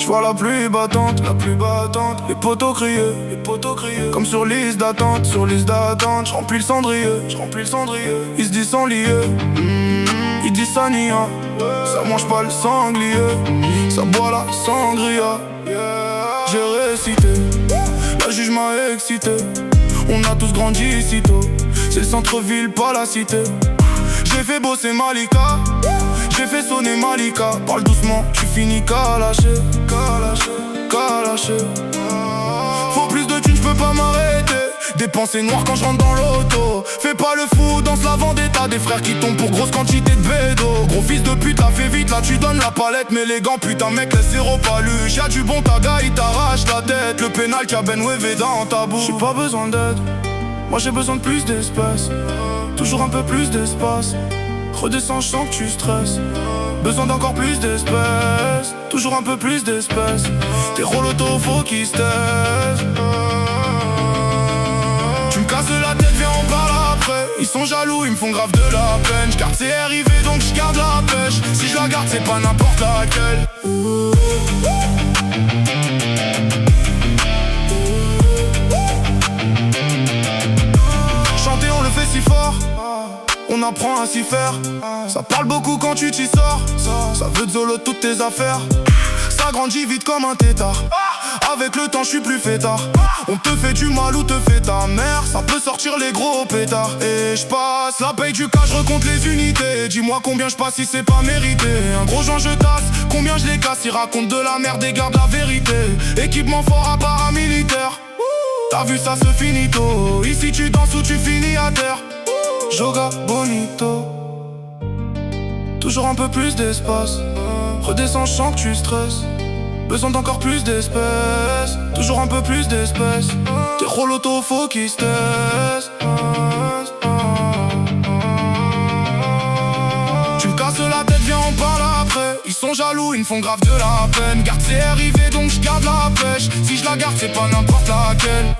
vois la pluie battante, les poteaux criaient, comme sur liste d'attente, je remplis le cendrier, ils se disent sans lier, ils disent ça nia, ça mange pas le sanglier, ça boit la sangria. J'ai récité, la juge m'a excité, on a tous grandi ici tôt, c'est le centre-ville, pas la cité. J'ai fait bosser Malika, j'ai fait sonner Malika. Parle doucement, tu finis calaché. Faut plus de thunes, j'peux pas m'arrêter. Dépenser noir quand je rentre dans l'auto. Fais pas le fou, danse la vendetta. Des frères qui tombent pour grosse quantité de bédo. Gros fils de pute, la fais vite, là tu donnes la palette. Mais les gants, putain mec, laisse zéro paluche. Y'a du bon taga, il t'arrache la tête. Le pénal qu'a Ben Wevé dans ta bouche. J'ai pas besoin d'aide, moi j'ai besoin de plus d'espace. Toujours un peu plus d'espace. Redescends, je sens que tu stresses. Besoin d'encore plus d'espèces. Toujours un peu plus d'espèces. Tes rôles auto, faut qu'ils se taisent. Tu me casses la tête, viens on parle après. Ils sont jaloux, ils me font grave de la peine. J'garde c'est arrivé donc j'garde la pêche. Si je la garde c'est pas n'importe laquelle. Chanter on le fait si fort, on apprend à s'y faire. Ça parle beaucoup quand tu t'y sors. Ça veut de zolo toutes tes affaires. Ça grandit vite comme un tétard. Avec le temps je suis plus fêtard. On te fait du mal ou te fait ta mère. Ça peut sortir les gros pétards. Et je passe la paye du cas, je recompte les unités. Dis-moi combien je passe si c'est pas mérité. Un gros joint je tasse, combien je les casse. Ils racontent de la merde et gardent la vérité. Équipement fort à paramilitaire. T'as vu ça se finit tôt. Ici tu danses ou tu finis à terre. Joga bonito. Toujours un peu plus d'espace. Redescends, je sens que tu stresses. Besoin d'encore plus d'espèces. Toujours un peu plus d'espèces. Tes rôles auto, faut qu'ils se taisent. Tu me casses la tête, viens on parle après. Ils sont jaloux, ils me font grave de la peine. Garde c'est arrivé donc je garde la pêche. Si je la garde c'est pas n'importe laquelle.